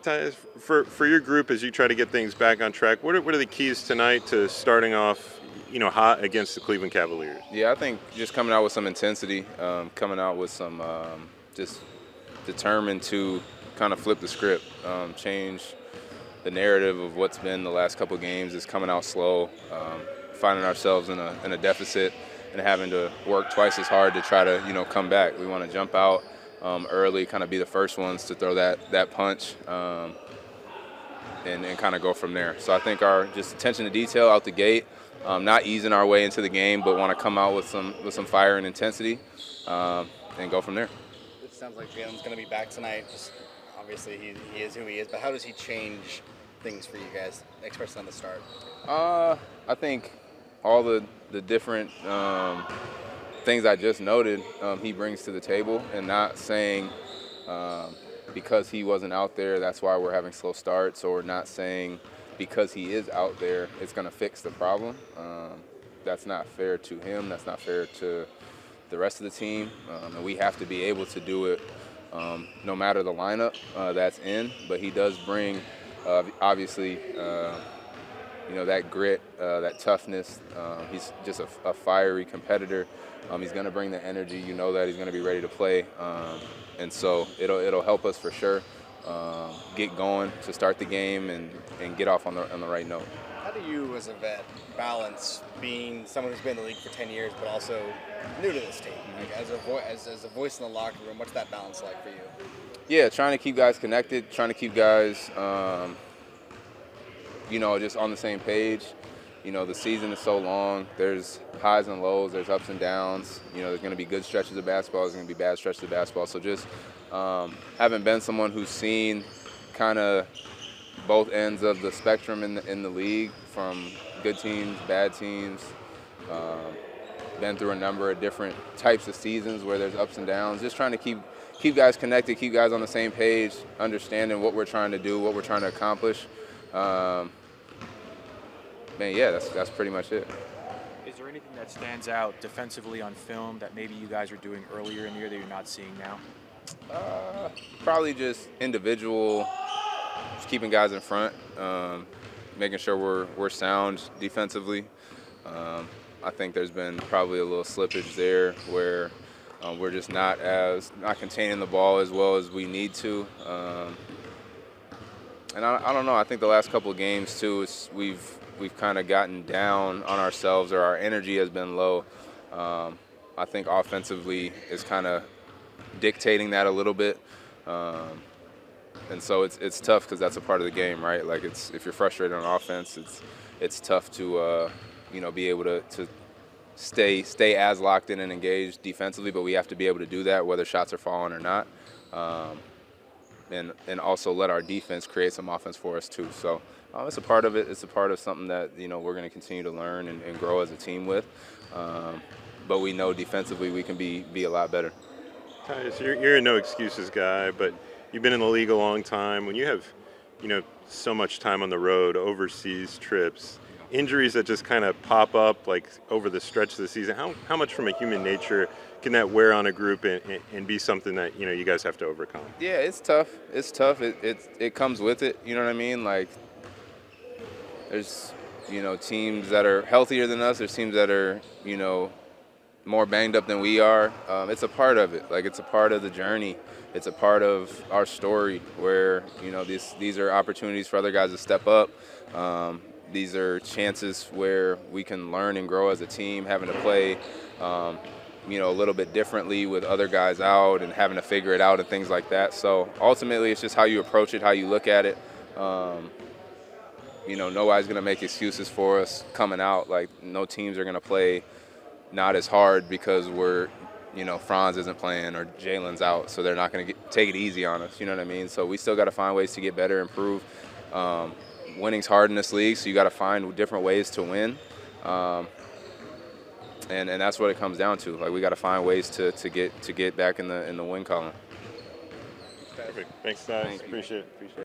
Tyus, for your group as you try to get things back on track, what are the keys tonight to starting off, hot against the Cleveland Cavaliers? Yeah, I think just coming out with some intensity, coming out with some just determined to kind of flip the script, change the narrative of what's been the last couple of games. Is coming out slow, finding ourselves in a deficit and having to work twice as hard to try to come back. We want to jump out early, kind of be the first ones to throw that punch, and kind of go from there. So I think our just attention to detail out the gate, not easing our way into the game, but want to come out with some fire and intensity, and go from there. It sounds like Jalen's going to be back tonight. Just obviously he is who he is, but how does he change things for you guys, especially on the start? I think all the different things I just noted, he brings to the table, and not saying because he wasn't out there, that's why we're having slow starts, or not saying because he is out there, it's going to fix the problem. That's not fair to him. That's not fair to the rest of the team, and we have to be able to do it no matter the lineup that's in. But he does bring, obviously, that grit, that toughness. He's just a fiery competitor. He's going to bring the energy. That he's going to be ready to play, and so it'll help us for sure get going to start the game and get off on the right note. How do you, as a vet, balance being someone who's been in the league for 10 years but also new to this team? Like as a voice in the locker room, what's that balance like for you? Yeah, trying to keep guys connected, trying to keep guys just on the same page. The season is so long. There's highs and lows. There's ups and downs. There's going to be good stretches of basketball. There's going to be bad stretches of basketball. So just having been someone who's seen kind of both ends of the spectrum in the league, from good teams, bad teams, been through a number of different types of seasons where there's ups and downs. Just trying to keep guys connected, keep guys on the same page, understanding what we're trying to do, what we're trying to accomplish. That's pretty much it. Is there anything that stands out defensively on film that maybe you guys are doing earlier in the year that you're not seeing now? Probably just individual, just keeping guys in front, making sure we're sound defensively. I think there's been probably a little slippage there where we're just not containing the ball as well as we need to. And I don't know. I think the last couple of games too, we've kind of gotten down on ourselves, or our energy has been low. I think offensively is kind of dictating that a little bit, and so it's tough because that's a part of the game, right? Like if you're frustrated on offense, it's tough to be able to stay as locked in and engaged defensively. But we have to be able to do that whether shots are falling or not. And also let our defense create some offense for us too. So it's a part of it. It's a part of something that we're going to continue to learn and grow as a team with. But we know defensively we can be a lot better. Tyus, you're a no excuses guy, but you've been in the league a long time. When you have so much time on the road, overseas trips, injuries that just kind of pop up like over the stretch of the season, how much from a human nature can that wear on a group and be something that you guys have to overcome? Yeah, it's tough. It's tough. It comes with it. You know what I mean? Like there's teams that are healthier than us. There's teams that are more banged up than we are. It's a part of it. Like it's a part of the journey. It's a part of our story where these are opportunities for other guys to step up. These are chances where we can learn and grow as a team, having to play a little bit differently with other guys out and having to figure it out and things like that. So ultimately it's just how you approach it, how you look at it. Nobody's going to make excuses for us coming out. Like no teams are going to play not as hard because Franz isn't playing or Jalen's out, so they're not going to take it easy on us. You know what I mean? So we still got to find ways to get better, improve. Winning's hard in this league, so you got to find different ways to win. And that's what it comes down to. Like we got to find ways to get back in the win column. Perfect. Thanks, guys. Appreciate it.